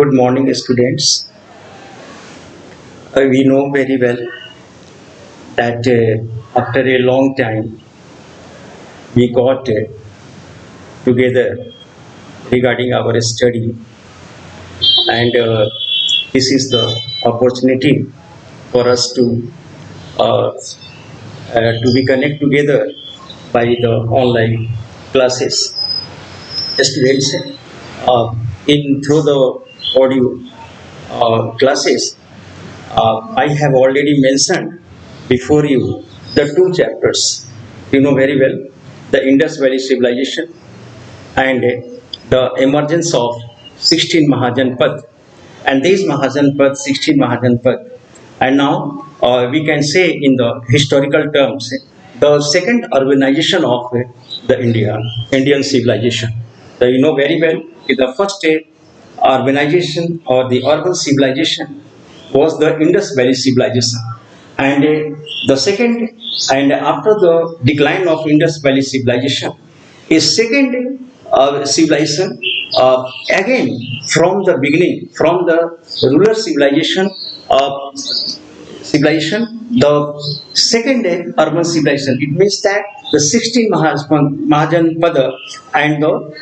Good morning, students. We know very well that after a long time we got together regarding our study, and this is the opportunity for us uh, to be connect together by the online classes. Students, in through the audio classes, I have already mentioned before you the two chapters. You know very well the Indus Valley civilization and the emergence of 16 Mahajanpad. And these Mahajanpad, 16 Mahajanpad, and now we can say in the historical terms, the second urbanization of the Indian civilization. So you know very well the first urbanization or the urban civilization was the Indus Valley civilization, and the second, and after the decline of Indus Valley civilization, a second civilization, again from the beginning, from the rural civilization, the second urban civilization. It means that the 16 Mahajanpada and the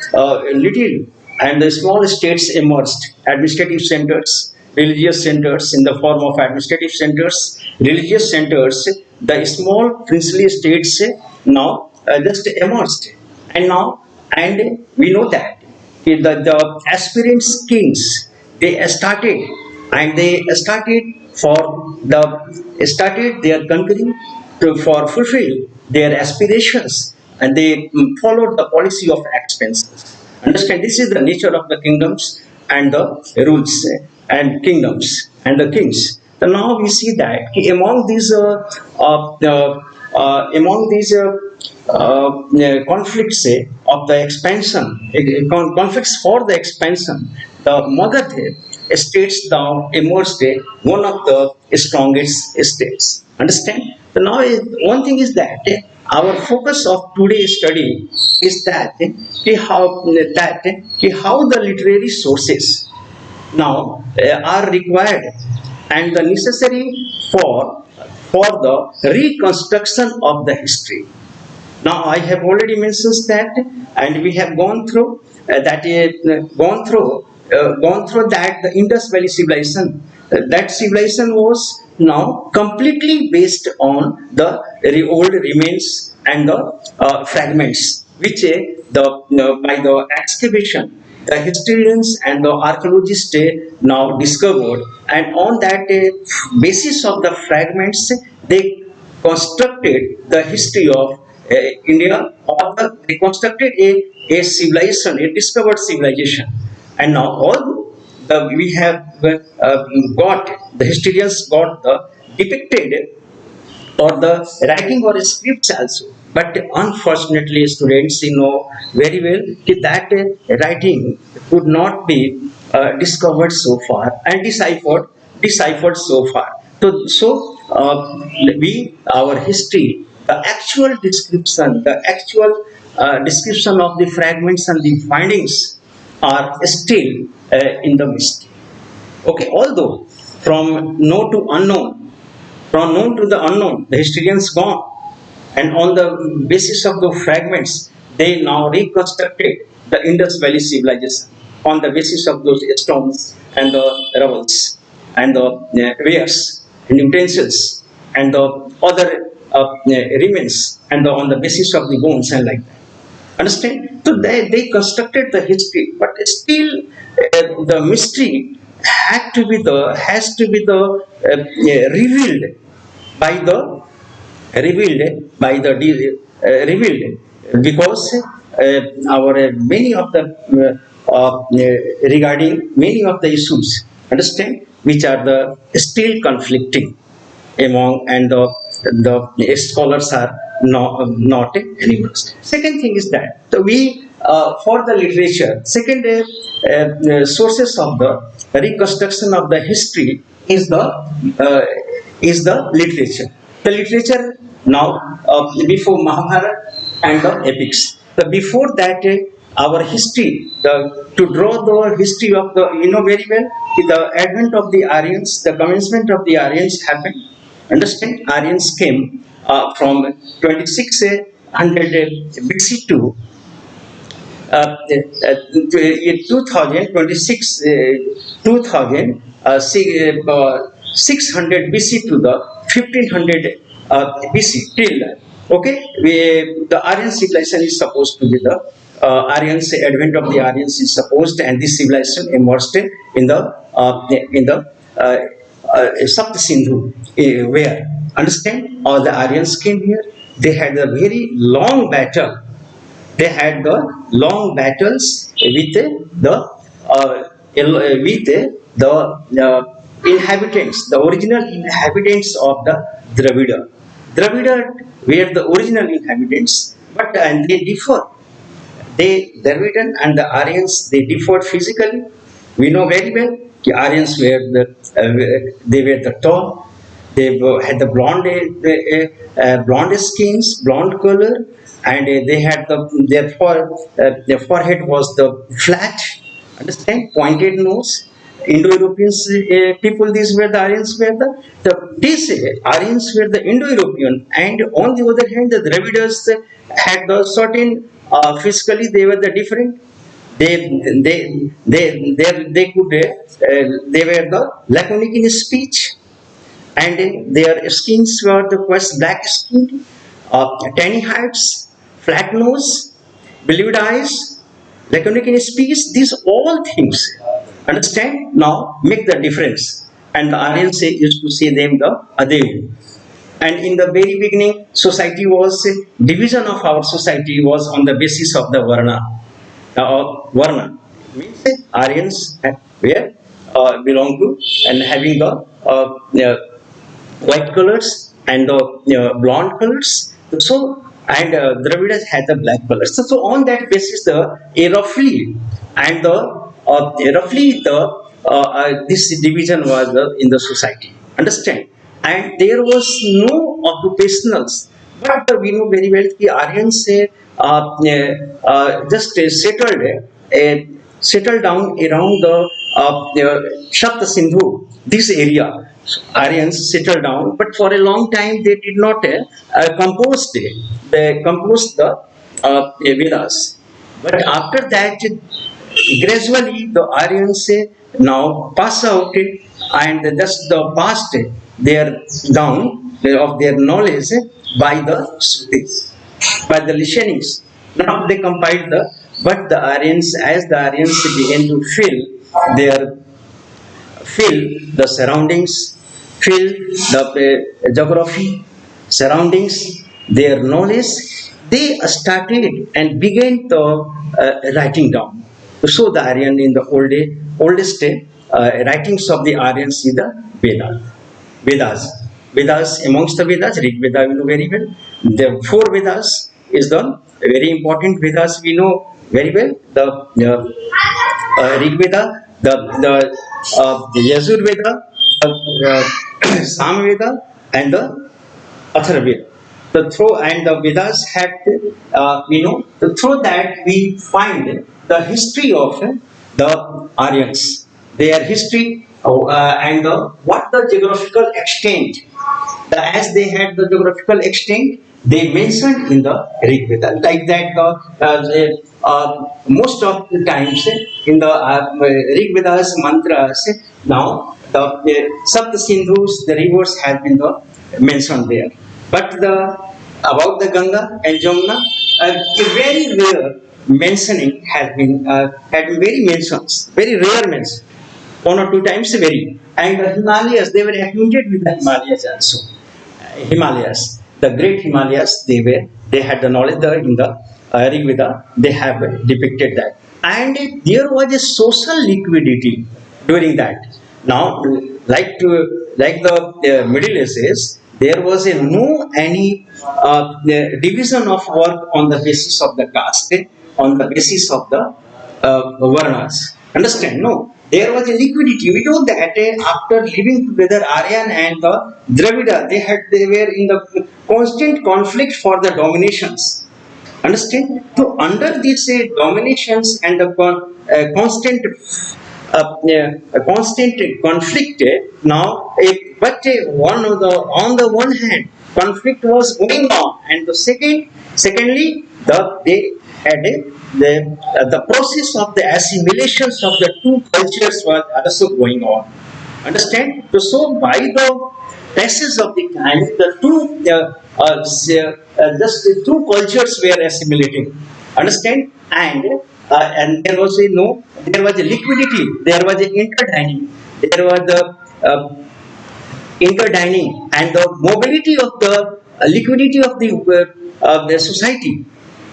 little and the small states emerged, administrative centers, religious centers in the form of administrative centers, religious centers, the small princely states now just emerged. And now, and we know that the aspirant kings, they started, and they started for started their conquering to for fulfill their aspirations, and they followed the policy of expenses. Understand, this is the nature of the kingdoms and the rules and kingdoms and the kings. So now we see that among these conflicts of the expansion, conflicts for the expansion, the Magadha states now emerged one of the strongest states. Understand? So now one thing is that our focus of today's study is that how the literary sources now are required and the necessary for the reconstruction of the history. Now I have already mentioned that, and we have gone through gone through that the Indus Valley civilization. That civilization was now completely based on the old remains and the fragments, which by the excavation the historians and the archaeologists now discovered, and on that basis of the fragments they constructed the history of India, or they constructed a civilization, a discovered civilization. And now all we have got, the historians got the depicted or the writing or scripts also. But unfortunately, students, you know very well that writing could not be discovered so far and deciphered so far. We our history, the actual description, the actual description of the fragments and the findings are still in the mystery. Okay, although from known to unknown, from known to the unknown, the historians gone, and on the basis of the fragments, they now reconstructed the Indus Valley civilization on the basis of those stones and the rubbles and the wares and utensils and the other remains, and on the basis of the bones and like that. Understand? So they constructed the history, but still the mystery has to be the revealed by the revealed, because our many of the regarding many of the issues, understand, which are the still conflicting among, and the scholars are not anymore. Second thing is that we for the literature, second sources of the reconstruction of the history is the literature. The literature now before Mahabharata and the epics. The before that our history, to draw the history of the, very well, the advent of the Aryans, the commencement of the Aryans happened. Understand? Aryans came from 2600 BC to in 2026, 600 BC to the 1500 BC till, okay, the Aryan civilization is supposed to be the Aryans, advent of the Aryans is supposed, and this civilization emerged in the Sapt Sindhu, where, understand, all the Aryans came here. They had a very long battle. They had the long battles with the inhabitants, the original inhabitants of the Dravida. Dravida were the original inhabitants, but and they differ. Dravidian and the Aryans, they differed physically. We know very well the Aryans were they were the tall. They had the blonde skins, blonde color, and they had their forehead was the flat, understand, pointed nose. Indo-Europeans people, these were the Aryans were these Aryans were the Indo-European, and on the other hand, the Dravidas had the certain physically they were the different. They were the laconic in speech, and their skins were the quite black skin, tiny heads, flat nose, beloved eyes, laconic in speech. These all things, understand, now make the difference. And the Aryans used to say them the Adev. And in the very beginning, society was division of our society was on the basis of the Varna means Aryans were belong to and having the white colors and the blonde colors. So and Dravidas had the black colors. So on that basis, the roughly and this division was in the society. Understand? And there was no occupationals. But we know very well the Aryans just settled down around the Shapta Sindhu, this area. Aryans settled down, but for a long time they did not compose they composed the Vedas. But after that, gradually the Aryans now pass out and just the past their down of their knowledge by the Shrutis, by the listenings. Now they compiled but the Aryans, as the Aryans began to fill the surroundings, fill the geography, surroundings, their knowledge, they started and began the writing down. So the Aryan in the oldest writings of the Aryans is the Vedas. Vedas, amongst the Vedas, Rig Veda we know very well. The four Vedas is the very important Vedas we know very well. The Rig Veda, the Yajur Veda, the Sam Veda, and the Atharva Veda. The Vedas have, through that we find the history of the Aryans, their history and what the geographical extent. As they had the geographical extent, they mentioned in the Rig Veda. Like that, most of the times in the Rig Veda's mantras, now the Sapt Sindhus, the rivers have been mentioned there. But about the Ganga and Jamuna, a very rare mentioning has been had very mentions, very rare mentions, one or two times very. And the Himalayas, they were acquainted with the Himalayas also. Himalayas, the great Himalayas, they had the knowledge in the Rig Veda. They have depicted that, and there was a social liquidity during that. Now, like the Middle Ages, there was no any division of work on the basis of the caste, on the basis of the Varnas. Understand? No. There was a liquidity. We know that after living together, Aryan and the Dravida, they were in the constant conflict for the dominations. Understand? So under these dominations and the constant conflict now, on the one hand, conflict was going on, and secondly, they had the process of the assimilations of the two cultures was also going on. Understand? So by the passage of the time, just the two cultures were assimilating. Understand? And there was there was a liquidity, there was a interdining, there was the uh, interdining, and the mobility of the liquidity of the society.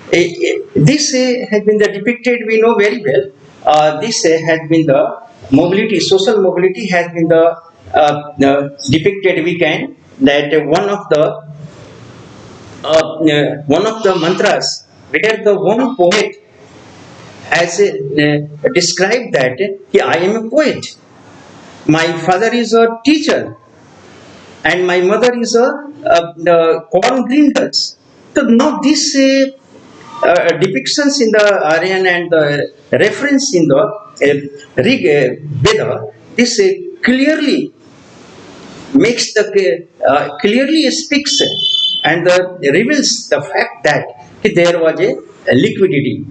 This has been the depicted, we know very well. This has been the mobility, social mobility has been depicted. We can that one of the mantras where the one poet has described that I am a poet. My father is a teacher, and my mother is corn grinders. So now this depictions in the Aryan and the reference in the Rig Veda, this clearly speaks and reveals the fact that there was a liquidity,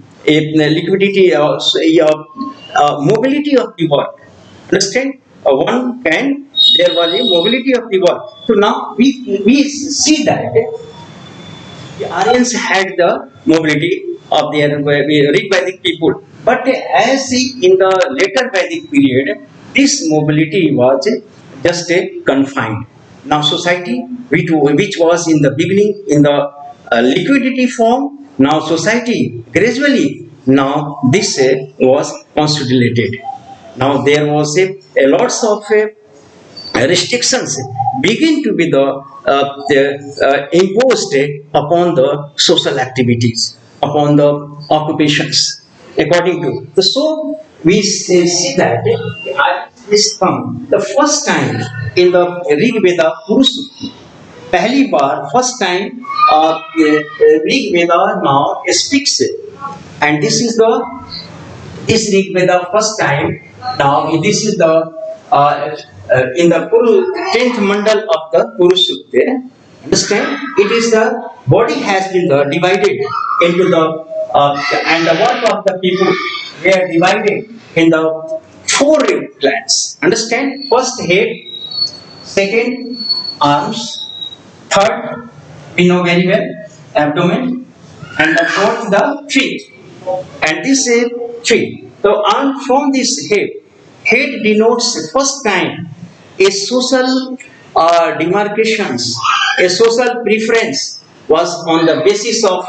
mobility of the work. Understand? One can There was a mobility of the work. So now we see that the Aryans had the mobility of their Rig Vedic people, but as in the later Vedic period, this mobility was just confined. Now society, which was in the beginning in the liquidity form, now society gradually now this was consolidated. Now there was a lots of restrictions begin to be imposed upon the social activities, upon the occupations. According to so, we see that this come the first time in the Rig Veda Purusukti. पहली बार first time Rig Veda now speaks, and this Rig Veda first time now this is the in the 10th mandal of the Purusukta. Understand? It is the body has been divided into the and the work of the people were divided in the four glands. Understand? First head, second arms, third we know very well abdomen, and the fourth the feet. And this is feet. So on from this head denotes first time a social demarcations, a social preference was on the basis of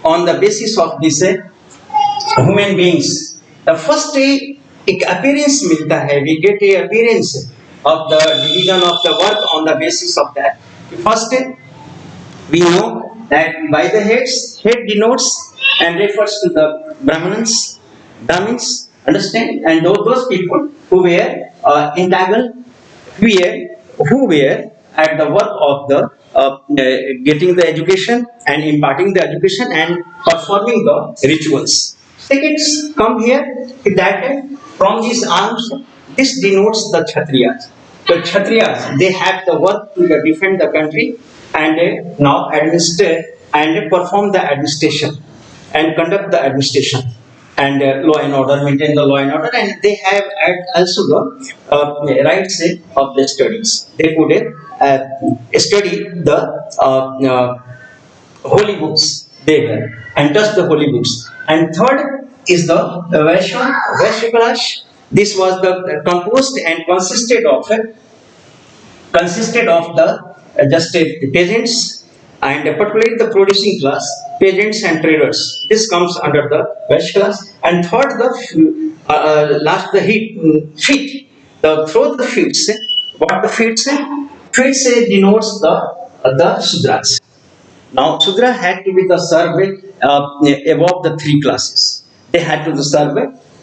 on the basis of this human beings. The first एक appearance मिलता है, we get a appearance of the division of the work on the basis of that. First, we know that by the heads, head denotes and refers to the Brahmins, understand, and those people who were entangled, who were at the work of the getting the education and imparting the education and performing the rituals. Second, come here that from these arms, this denotes the Kshatriyas. The Kshatriyas, they have the work to defend the country and now administer and perform the administration and conduct the administration and law and order, maintain the law and order, and they have also the rights of the studies. They could study the holy books there and touch the holy books. And third is the Vaishya. This was the composed and consisted of the just peasants and particularly the producing class, peasants and traders. This comes under the Vaishya class. And third, the last the feet. The through the feet. What the feet say? Feet say denotes the Sudras. Now Sudra had to be the served above the three classes. They had to serve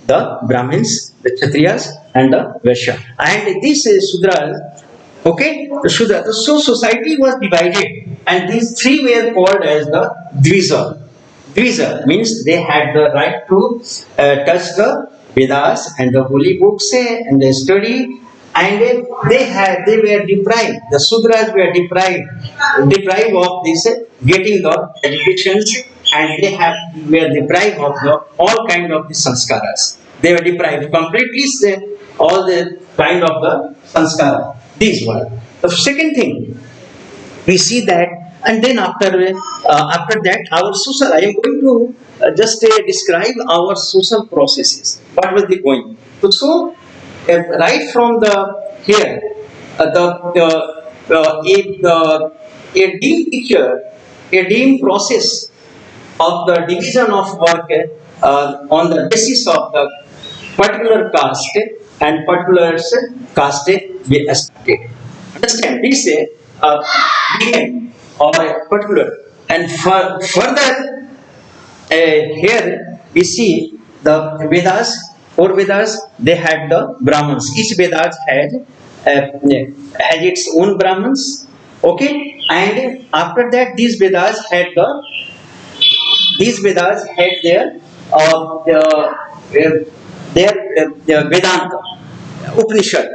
the Brahmins, the Kshatriyas, and the Vaishya. And this Sudra, okay, Sudra. So society was divided, and these three were called as the Dvisa. Dvisa means they had the right to touch the Vedas and the holy books and they study, and they were deprived. The Sudras were deprived of this getting the education, and were deprived of all kind of the sanskaras. They were deprived completely, all the kind of the sanskara. These were the second thing we see that. And then after that our social, I am going to just describe our social processes, what was the going. So right from the here, the a deep picture, a deep process of the division of work on the basis of the particular caste and particular caste we started. Understand? This began or a particular, and further here we see the Vedas. Four Vedas, they had the Brahmans. Each Vedas had its own Brahmans. Okay, and after that these Vedas had their Vedanta, Upanishad.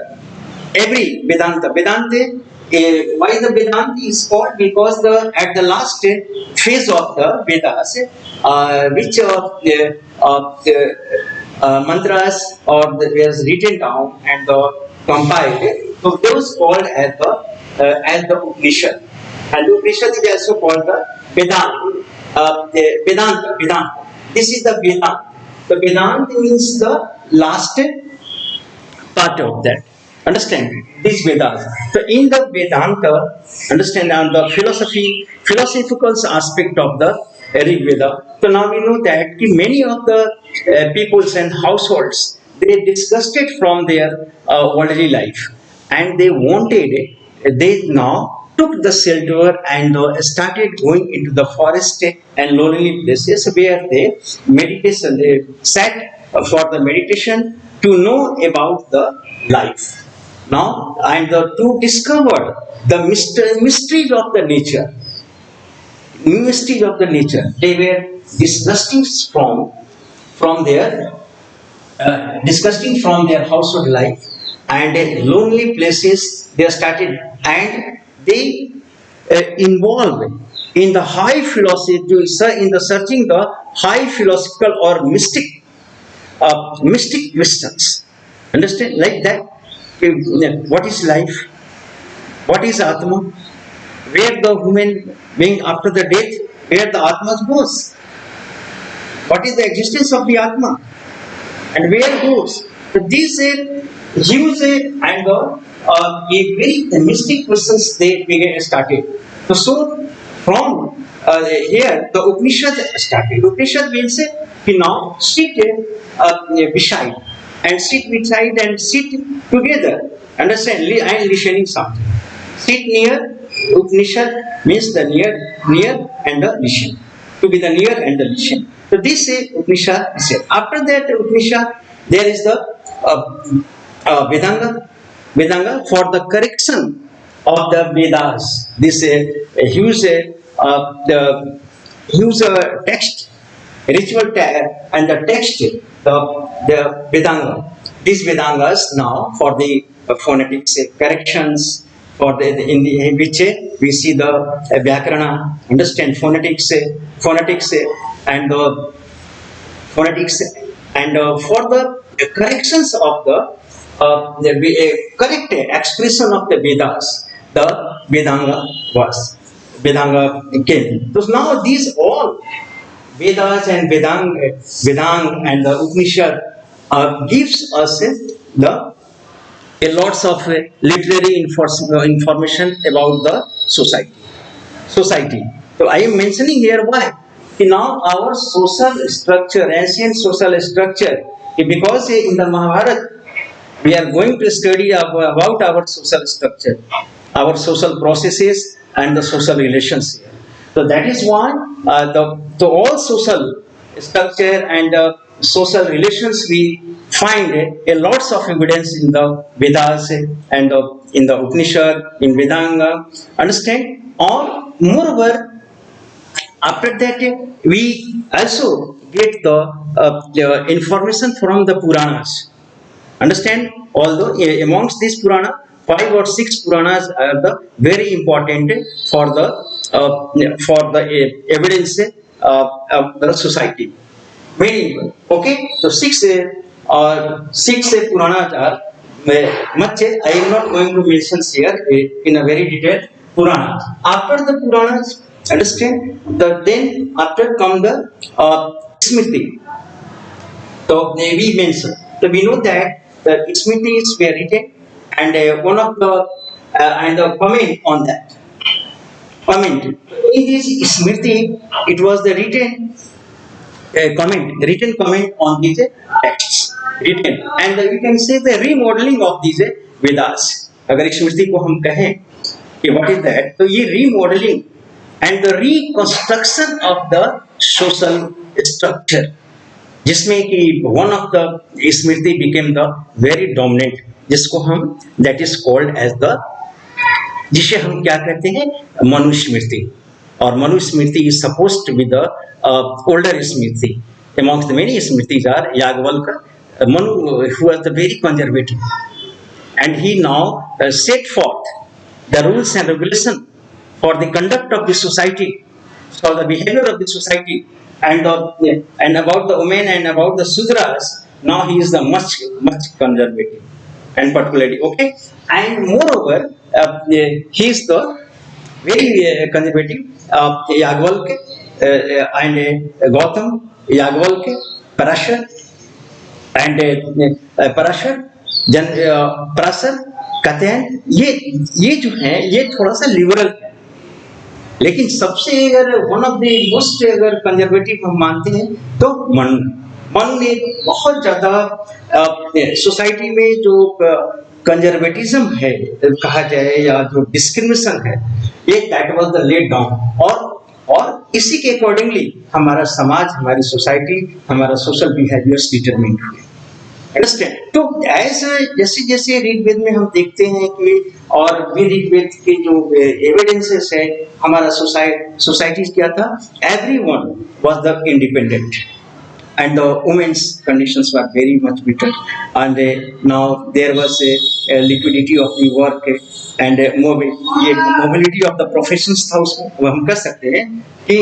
Every Vedanta. Why the Vedanta is called? Because at the last phase of the Vedas, which mantras or was written down and compiled, so those called as the Upanishad. And Upanishad is also called the Vedanta. This is the Vedanta. The Vedanta means the last part of that. Understand these Vedas. So in the Vedanta, understand on the philosophical aspect of the Rig Veda. So now we know that many of the peoples and households, they disgusted from their worldly life, and they now took the shelter and started going into the forest and lonely places where they meditation. They sat for the meditation to know about the life. Now, and to discover the mysteries of the nature. Mysteries of the nature. They were disgusting from their household life and lonely places. They started, and they involved in the high philosophy, in the searching the high philosophical or mystic questions. Understand, like that. What is life? What is Atma? Where the human being after the death, where the Atma goes? What is the existence of the Atma? And where goes? So these huge and a very mystic questions they began started. So from here the Upanishad started. Upanishad means we now sit beside. And sit beside and sit together. Understand? I am listening something. Sit near. Upanishad means the near and the listen. To be the near and the listen. So this Upanishad is here. After that Upanishad, there is the Vedanga. Vedanga for the correction of the Vedas. This huge text, ritual and the text, the Vedanga. These Vedangas now for the phonetics corrections, for in which we see the Vyakarana, understand phonetics and phonetics, and for the corrections of the correct expression of the Vedas, the Vedanga came. So now these all Vedas and Vedang and the Upanishad gives us a lots of literary information about the society. So I am mentioning here why. Now our social structure, ancient social structure, because in the Mahabharata we are going to study about our social structure, our social processes and the social relations here. So that is why the all social structure and social relations we find a lots of evidence in the Vedas and in the Upanishad, in Vedanga. Understand? All moreover, after that we also get the information from the Puranas. Understand? Although amongst these Purana, 5 or 6 Puranas are the very important for the evidence of the society. Very important. Okay, so 6 Puranas are much. I am not going to mention here in a very detailed Purana. After the Puranas, understand, then after come the Smriti. So we mention. So we know that the Smritis were written, and one of the and the comment on that. Comment in this Smriti, it was the written comment on these texts, written, and we can say the remodeling of these Vedas. अगर स्मृति को हम कहें कि what is that, तो ये remodeling and the reconstruction of the social structure, जिसमें कि one of the Smriti became the very dominant, जिसको हम that is called as the, जिसे हम क्या कहते हैं, मनुस्मृति. और Manusmriti is supposed to be the older Smriti. Amongst the many Smritis are Yagvalkar, Manu, who was the very conservative, and he now set forth the rules and regulation for the conduct of the society, for the behavior of the society, and about the women and about the Sudras. Now he is the much conservative, and particularly okay, and moreover he is the very conservative Yagvalkar and Gautam, Yagvalkar, Parashar, and Parashar, Parasar, Katen, ये जो है ये थोड़ा सा liberal है, लेकिन सबसे अगर वन ऑफ द मोस्ट अगर कंजर्वेटिव हम मानते हैं तो मनु ने बहुत ज्यादा सोसाइटी में जो कंजर्वेटिज्म है कहा जाए या जो डिस्क्रिमिनेशन है, ये that was the laid down, और इसी के अकॉर्डिंगली हमारा समाज, हमारी सोसाइटी, हमारा सोशल बिहेवियर्स डिटरमिन हुए. अंडरस्टैंड? तो जैसे जैसे ऋग्वेद में हम देखते हैं कि और भी ऋग्वेद के जो एविडेंसेस है, हमारा सोसाइटी क्या था, everyone was the independent and the women's conditions were very much better, and now there was a liquidity of the work and mobility of the professions था, उसको हम कह सकते हैं कि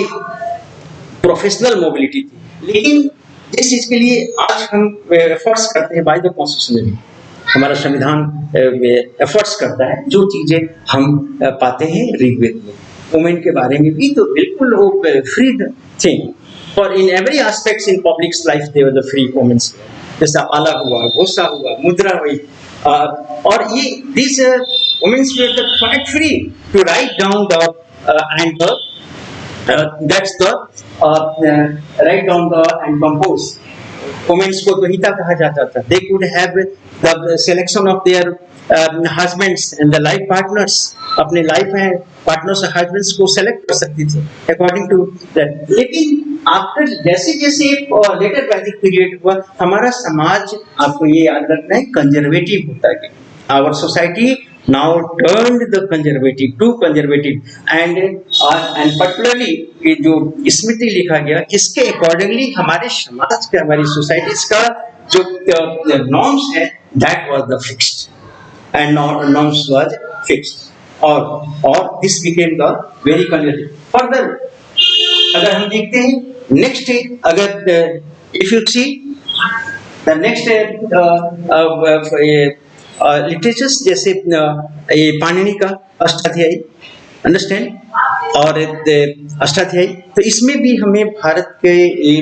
प्रोफेशनल मोबिलिटी थी. लेकिन इस चीज के लिए आज हम एफर्ट्स करते हैं, बाय द कॉन्स्टिट्यूशन हमारा संविधान एफर्ट्स करता है, जो चीजें हम पाते हैं ऋग्वेद में वुमेन के बारे में भी, तो बिल्कुल वो free thing. For in every aspects in public life they were the free women. जैसा आला हुआ, घोषा हुआ, मुद्रा हुई, और ये these women were the quite free to write down the and the that's the write down the and compose. Women को गीता कहा जाता था. They could have the selection of their husbands and the life partners. अपने life है partners husbands को select कर सकती थी अकॉर्डिंग टू दैट. लेकिन आफ्टर जैसे जैसे लेटर वैदिक पीरियड हुआ, हमारा समाज, आपको ये याद रखना है, कंजर्वेटिव होता है. Our society now turned the conservative to conservative, and particularly ये जो स्मृति लिखा गया, इसके अकॉर्डिंगली हमारे समाज का, हमारी सोसाइटीज का जो नॉर्म्स है, that was the fixed and norms was fixed, और this became the very conservative. Further अगर हम देखते हैं नेक्स्ट, अगर if you see the next literatures, जैसे ये पाणिनि का अष्टाध्यायी, अंडरस्टैंड, और अष्टाध्यायी, तो इसमें भी हमें भारत के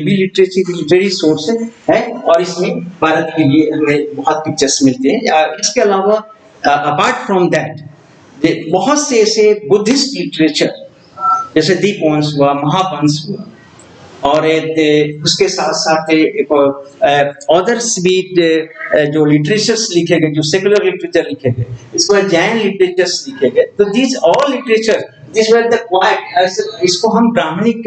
भी लिटरेरी सोर्स है, और इसमें भारत के लिए हमें बहुत पिक्चर्स मिलते हैं. इसके अलावा अपार्ट फ्रॉम दैट बहुत से ऐसे बुद्धिस्ट लिटरेचर जैसे दीपवंश हुआ, महावंश हुआ, और उसके साथ साथ अदर्स भी जो लिटरेचर्स लिखे गए, जो सेकुलर लिटरेचर लिखे गए, इसको जैन लिटरेचर्स लिखे गए. तो this all literature this were the quite, इसको हम ब्राह्मणिक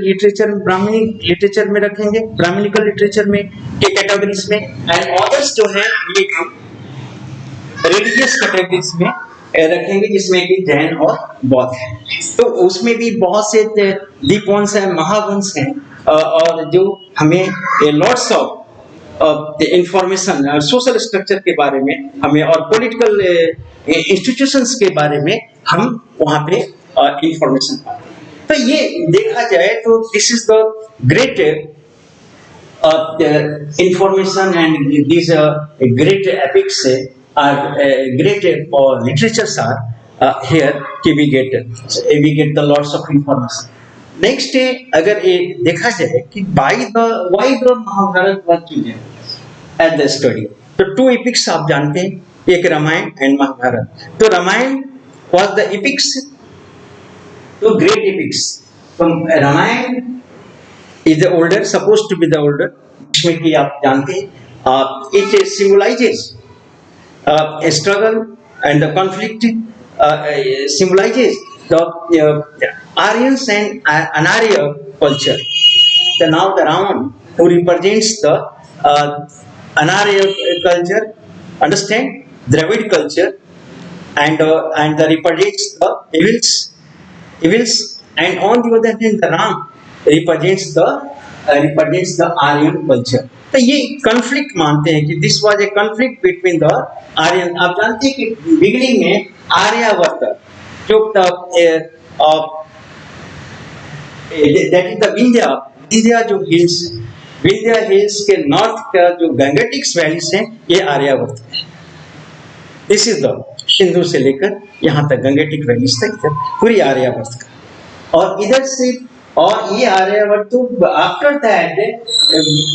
लिटरेचर में रखेंगे, ब्राह्मणिकल लिटरेचर में के कैटेगरीज में, एंड अदर्स जो है ये रिलीजियस कैटेगरीज में रखेंगे जिसमें कि जैन और बौद्ध है। तो उसमें भी बहुत से दीपवंश हैं, महावंश हैं, और जो हमें lots of information social structure के बारे में हमें और पॉलिटिकल इंस्टीट्यूशंस के बारे में हम वहाँ पे इंफॉर्मेशन पाते हैं। तो ये देखा जाए तो this is the great information, and these great epics are great literatures are here कि we get the lots of information. Next अगर ये देखा जाए कि why the Mahabharat was chosen as the study, तो two epics आप जानते हैं, एक रामायण एंड महाभारत। तो रामायण was the epics, तो great epics। तो Ramayan is the older, supposed to be the older, जिसमें कि आप जानते हैं it symbolizes struggle and the conflict, symbolizes the Aryans and Anarya culture. So now the Ravan who represents the Anarya culture, understand, Dravid culture, and the represents the evils, and on the other hand the Ram represents the Aryan culture. तो ये conflict मानते हैं कि this was a conflict between the Aryan. आप जानते हैं कि beginning में आर्यावर्त जो दैट इज द विंध्या जो हिल्स, विंध्या हिल्स के नॉर्थ का जो गंगेटिक्स वैलीज हैं ये आर्यावर्त है। दिस इज द सिंधु से लेकर यहाँ तक गंगेटिक वैलीज तक पूरी आर्यावर्त का। और इधर से और ये आर्यावर्त तो आफ्टर दैट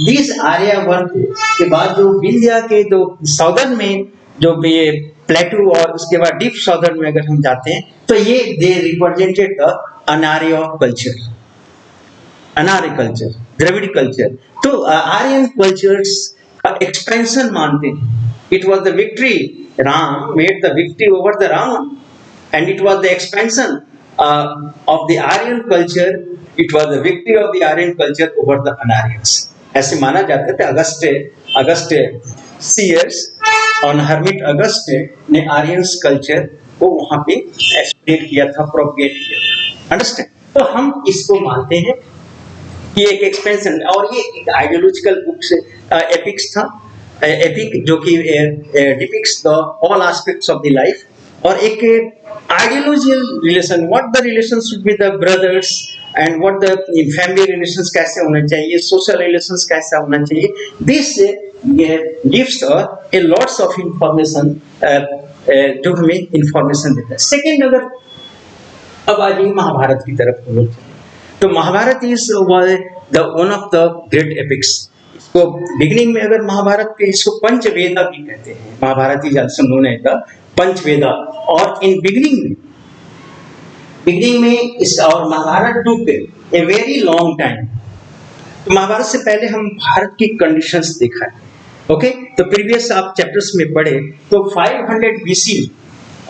दिस आर्यावर्त के बाद जो विंध्या के जो साउदर्न में जो ये प्लेटू और उसके बाद डीप साउदर्न में अगर हम जाते हैं तो ये they represented the anarya culture, Dravid culture. तो आर्यन कल्चर्स का एक्सपेंशन मानते हैं। It was the victory, Ram made the victory over the Ravan, and it was the expansion of the Aryan culture, it was the victory of the Aryan culture over the Anaryans. ऐसे माना जाता है। August seers और hermit August ने Aryans culture को वहां पे explain किया था, प्रोपगेट किया था, अंडरस्टैंड। तो हम इसको मानते हैं कि एक एक्सपेंशन, और ये एक आइडियोलॉजिकल बुक से एपिक्स था, एपिक जो कि depicts the all aspects of the life, और एक ideological relation, what the relation should be the brothers and what the family relations कैसे होना चाहिए, सोशल रिलेशंस कैसा होना चाहिए। This gives A lots of information जो हमें इंफॉर्मेशन देता है। सेकेंड, अगर अब आ जाइए महाभारत की तरफ हम लोग, तो Mahabharat is the one of the great epics. इसको बिगिनिंग में अगर महाभारत के इसको पंचवेदा भी कहते हैं, Mahabharat is also known as the Panchaveda. और इन बिगिनिंग में इस और महाभारत टूक ए वेरी लॉन्ग टाइम। तो महाभारत से पहले हम भारत की कंडीशंस देखा है, ओके। तो प्रीवियस आप चैप्टर्स में पढ़े तो 500 BC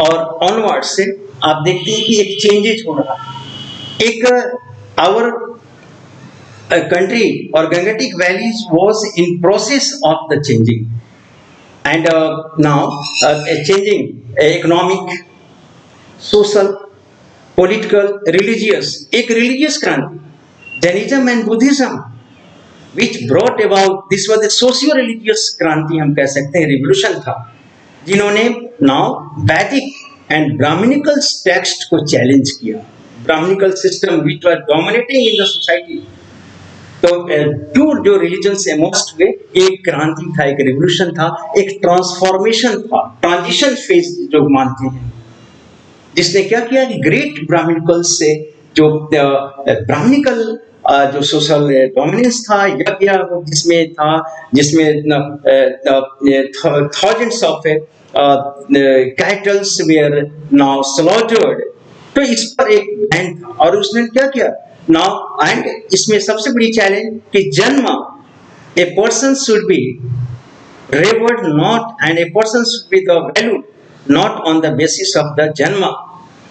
और ऑनवर्ड से आप देखते हैं कि एक चेंजेस हो रहा है। एक आवर कंट्री और Gangetic valleys was in process of the changing, and now changing economic, social, political, religious, एक religious क्रांति, Jainism and Buddhism, which brought about, this was a socio-religious क्रांति हम कह सकते हैं, revolution था, जिन्होंने now Vedic and Brahminical text को challenge किया, Brahminical system which was dominating in the society। तो टू जो रिलीजन से मोस्ट हुए, एक क्रांति था, एक रिवोल्यूशन था, एक ट्रांसफॉर्मेशन था, ट्रांजिशन फेज जो मानते हैं, जिसने क्या किया कि ग्रेट ब्राह्मणिकल से जो ब्राह्मणिकल जो सोशल डोमिनेंस था जिसमें thousands of cattles were now slaughtered. तो इस पर एक बैन था और उसने क्या किया नाउ, एंड इसमें सबसे बड़ी चैलेंज कि जन्म, a person should be revered not, and a person should be the valued not on the basis of the janma,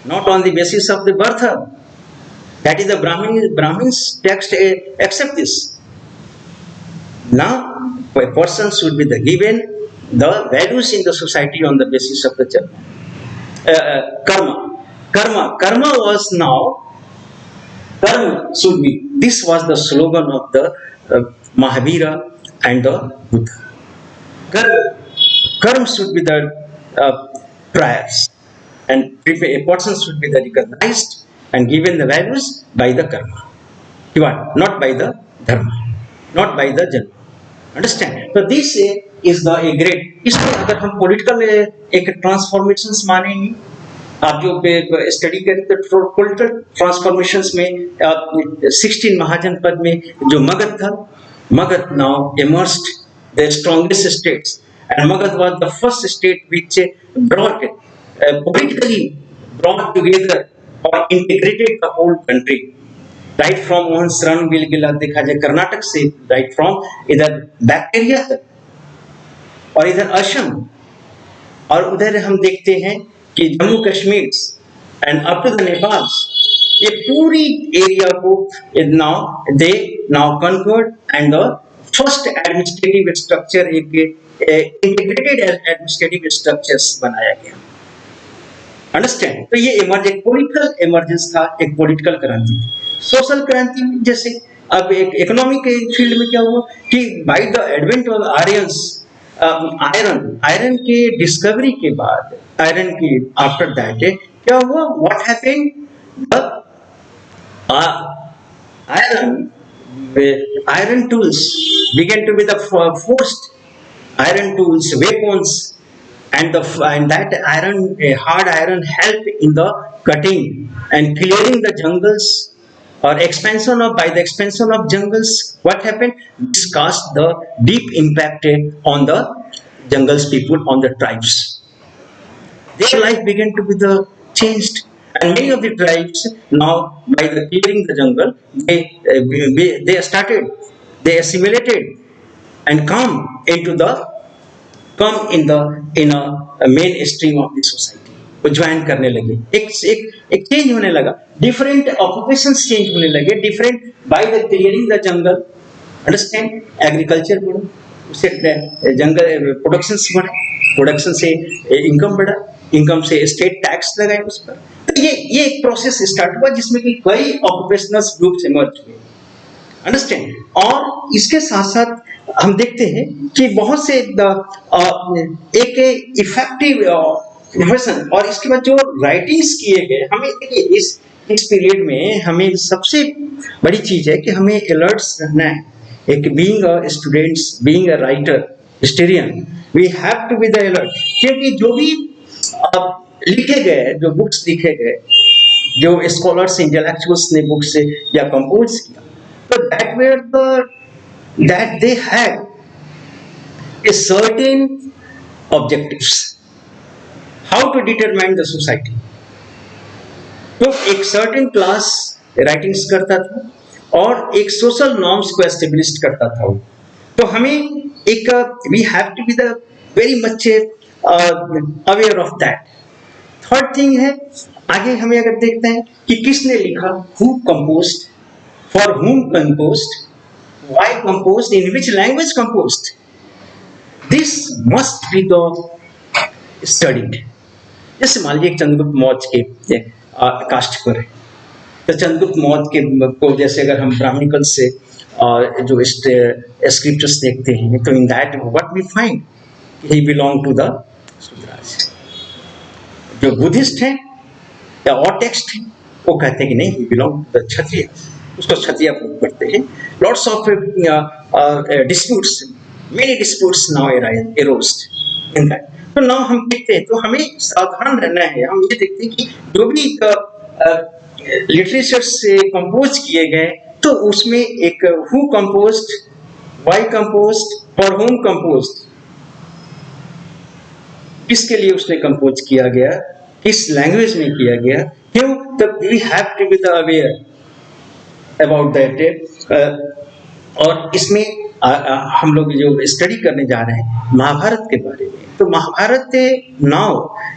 not on the basis of the birth. That is the Brahmin's text accept this. Now a person should be the given the values in the society on the basis of the janma. Karma was now, karma should be, this was the slogan of the Mahavira and the Buddha. Karma should be the prayers, and a person should be the recognized and given the values by the karma, not by the dharma, not by the janma. Understand? So this is the a great. इसमें अगर हम political एक transformations मानेंगे, आप जो study करें तो political transformations में 16 महाजनपद में जो मगध था, Magadh now immersed the strongest states, and Magadh was the first state which brought politically brought together or integrated the whole country, right from one रणविलगिला देखा जाए कर्नाटक से, right from इधर बैक्टीरिया तक और इधर असम, और उधर हम देखते हैं कि Jammu Kashmir and up to the Nepal, ये पूरी एरिया को now convert and the first administrative structure एक इंटीग्रेटेड एडमिनिस्ट्रेटिव स्ट्रक्चर्स बनाया गया। अंडरस्टैंड? तो ये एक पॉलिटिकल इमर्जेंस था, एक पॉलिटिकल क्रांति। सोशल क्रांति जैसे अब एक इकोनॉमिक फील्ड में क्या हुआ कि by the advent of Aryans, iron के डिस्कवरी के बाद, आयरन की आफ्टर दैट क्या हुआ, what happened, iron tools began to be the first iron tools, weapons, and that hard iron helped in the cutting and clearing the jungles, or by the expansion of jungles, what happened, this caused the deep impact on the jungles people, on the tribes. Their life began to be changed, and many of the tribes now, by the clearing the jungle, they assimilated and come in a mainstream of the society, वो join करने लगे, एक change होने लगा, different occupations change होने लगे, different by the clearing the jungle, understand, agriculture बढ़ा, उससे जंगल प्रोडक्शंस बढ़ा, प्रोडक्शन से इनकम बढ़ा, इनकम से स्टेट टैक्स लगाए उस पर। तो ये एक प्रोसेस स्टार्ट हुआ जिसमें कि कई ऑक्यूपेशनल ग्रुप्स इमर्ज हुए, अंडरस्टैंड। और इसके साथ साथ हम देखते हैं कि बहुत से एक इफेक्टिव इन्फॉर्मेशन, और इसके बाद जो राइटिंग्स किए गए, हमें इस पीरियड में हमें सबसे बड़ी चीज है कि हमें अलर्ट्स रहना है। एक being a students, being a writer, historian, we have to be the alert, क्योंकि जो भी लिखे गए, जो बुक्स लिखे गए, जो स्कॉलर्स, इंटेलेक्चुअल्स ने बुक्स से या कंपोज किया, तो that they had a certain objectives, how to determine the society। तो एक certain class writings करता था और एक social norms को establish करता था वो। तो हमें एक we have to be the very much aware of that। Third thing है, आगे हमें अगर देखते हैं कि किसने लिखा, who composed, for whom composed, why composed, in which language composed, this must be the studied। जैसे मान लीजिए चंद्रगुप्त मौर्य के कास्ट पर, तो चंद्रगुप्त मौर्य के को जैसे अगर हम ब्राह्मणिकल से जो स्क्रिप्चर्स देखते हैं, तो in that what we find, he belong to the Shudras. जो बुद्धिस्ट हैं या और टेक्स्ट हैं, वो कहते हैं कि नहीं, he belong to the Kshatriya, उसको क्षत्रिय प्रूव करते हैं। Lots of disputes, many disputes now aroused in that. तो नाउ हम देखते हैं, तो हमें सावधान रहना है। हम ये देखते हैं कि जो भी लिटरेचर से कंपोज किए गए, तो उसमें एक who composed, why composed, for home composed, किसके लिए उसने कंपोज किया गया, किस लैंग्वेज में किया गया, क्यों, तब we have to be the aware about that. और इसमें हम लोग जो स्टडी करने जा रहे हैं महाभारत के बारे में, तो Mahabharata now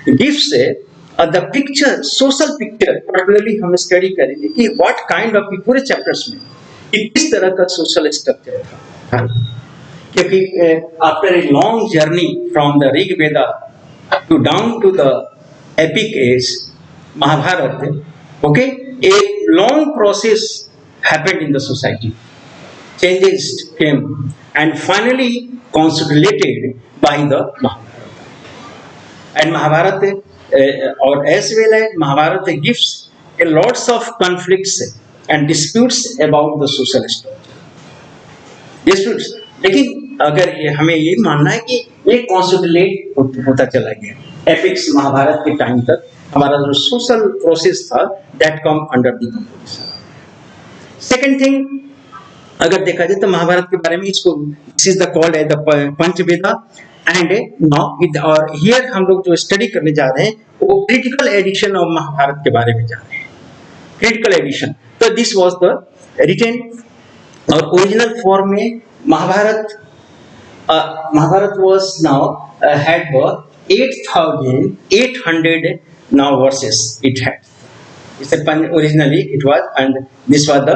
gives the picture, social picture, particularly हम स्टडी करेंगे कि व्हाट काइंड ऑफ, पूरे चैप्टर्स में कि किस तरह का सोशल स्ट्रक्चर था। क्योंकि after a long journey from the Rigveda to down to the epic is Mahabharata. Okay, a long process happened in the society. Changes came and finally consolidated by the Mahabharata. And Mahabharata, or as well as Mahabharata, gives a lots of conflicts and disputes about the social structure. Disputes. लेकिन अगर हमें ये मानना है कि ये consolidate होता चला गया एपिक्स महाभारत के टाइम तक हमारा जो सोशल प्रोसेस था that came under the composition. Second thing अगर देखा जाए तो महाभारत के बारे में इसको this is the called as the Panchaveda and now और हियर हम लोग जो स्टडी करने जा रहे हैं वो क्रिटिकल एडिशन ऑफ महाभारत के बारे में जा रहे हैं. क्रिटिकल एडिशन तो दिस वाज द रिटेन और ओरिजिनल फॉर्म में Mahabharata Mahabharata was now had 8,800 now verses it had. Originally it was, and this was the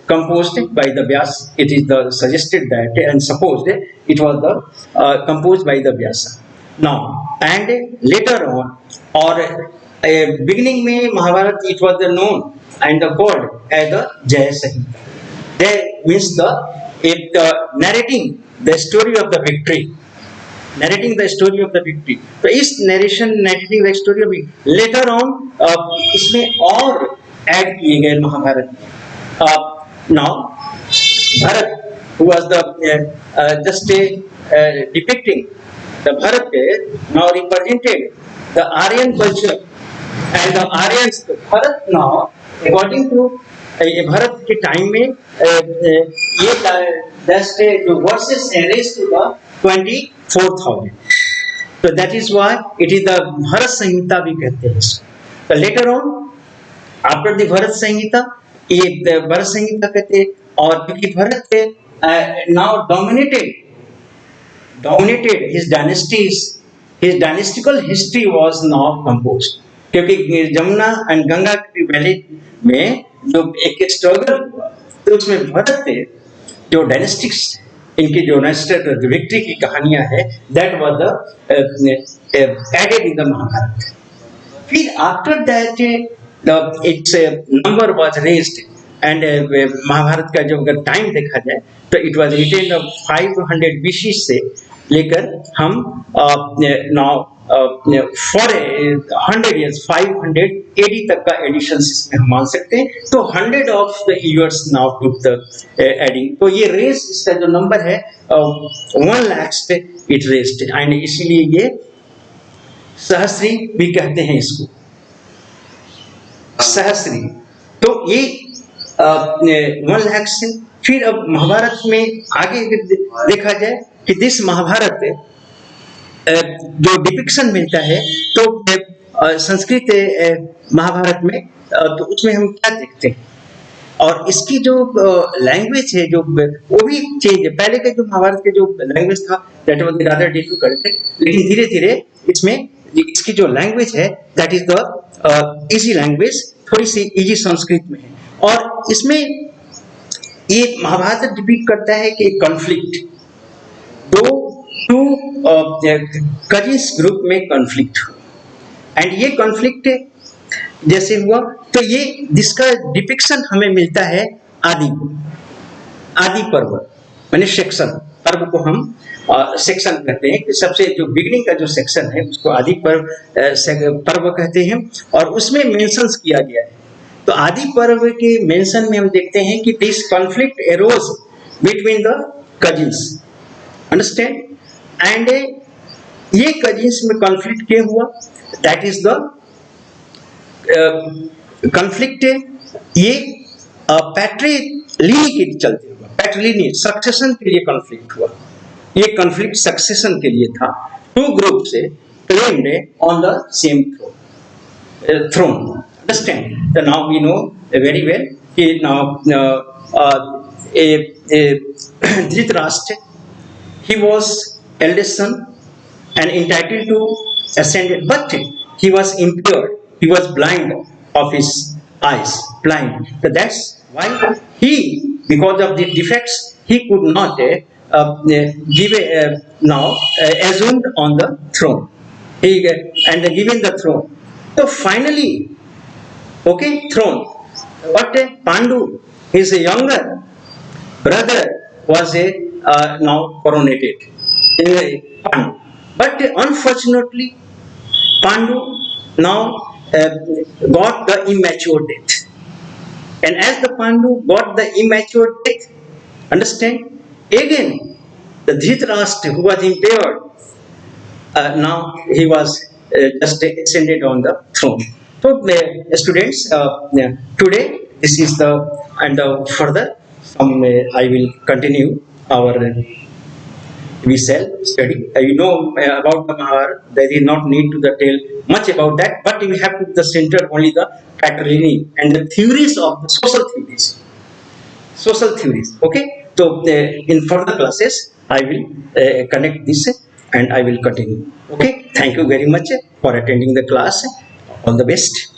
composed by the Vyasa. It is the suggested that and supposed it was the composed by the Vyasa. Now and later on or beginning में Mahabharat it was the known and the called as the Jaya Samhita. That means the narrating the story of the victory. Narrating the story of the victory. तो इस narrating the story of victory later on इसमें और add किए गए महाभारत में. Now Bharat who was the just depicting the Bharat now represented the Aryan culture and the Aryans. Bharat now according to Bharat के time में ये जस्ट जो versus raise to the 24,000. तो that is why it is the Bharat Samhita भी कहते हैं इसको. तो later on after the Bharat Samhita ये भरत संहिता कहते हैं. और क्योंकि Bharat now dominated his dynasties, his dynastical history was now composed. क्योंकि जमुना एंड गंगा की वैली में जो एक स्ट्रगल हुआ तो उसमें भरत जो डायनेस्टिक्स इनकी जो नेशनल विक्ट्री की कहानियां है that was the added in the Mahabharat. फिर after that it's number was raised and Mahabharat का जो अगर टाइम देखा जाए तो इट वाज रिटेन 500 BC से लेकर हम नाउ फॉर 100 years 580 तक का एडिशन इसमें हम मान सकते हैं. तो 100 of the years now took the adding. तो ये रेस इसका जो नंबर है 1 लाख पे इट रेस्ड एंड इसीलिए ये सहस्री भी कहते हैं इसको सहस्री. तो ये 1 लाख से फिर अब महाभारत में आगे देखा जाए कि दिस महाभारत जो डिपिक्शन मिलता है तो संस्कृत महाभारत में तो उसमें हम क्या देखते हैं और इसकी जो लैंग्वेज है जो वो भी चेंज है. पहले के जो महाभारत के जो लैंग्वेज था दैट वाज रादर डिफिकल्ट लेकिन धीरे धीरे इसमें इसकी जो लैंग्वेज है that is the easy language थोड़ी सी इजी संस्कृत में है. और इसमें ये महाभारत डिपिक्ट करता है कि कॉन्फ्लिक्ट टू कजिन्स ग्रुप में कॉन्फ्लिक्ट हुआ एंड ये कॉन्फ्लिक्ट जैसे हुआ तो ये जिसका डिपिक्शन हमें मिलता है आदि पर्व माने सेक्शन पर्व को हम सेक्शन कहते हैं कि सबसे जो बिगनिंग का जो सेक्शन है उसको आदि पर्व कहते हैं और उसमें मेंशंस किया गया है. तो आदि पर्व के मेंशन में हम देखते हैं कि this conflict arrows between the cousins understand and ये कजिन्स में कॉन्फ्लिक्ट क्या हुआ दैट इज द कॉन्फ्लिक्ट ये पैट्रिलिनी के चलते हुआ पैट्रिलिनी सक्सेशन के लिए कॉन्फ्लिक्ट हुआ. ये कॉन्फ्लिक्ट सक्सेशन के लिए था. 2 ग्रुप से claimed on the same throne. Understand? So now we know very well that now Dhritarashtra he was eldest son and entitled to ascend, but he was impure. He was blind of his eyes, blind. So that's why he, because of the defects, he could not assumed on the throne. and given the throne. So finally, okay, throne. But Pandu, his younger brother, was now coronated. Pandu. But unfortunately, Pandu now got the immature death. And as the Pandu got the immature death, understand, again the Dhritarashtra, who was impaired, now he was just ascended on the throne. So, students, today this is the, and further I will continue our we shall study. You know about the Mahabharata. There is not need to tell much about that, but we have to the center only the patrilineal and the theories of the social theories. Social theories. Okay. So in further classes, I will connect this and I will continue. Okay. Thank you very much for attending the class. All the best.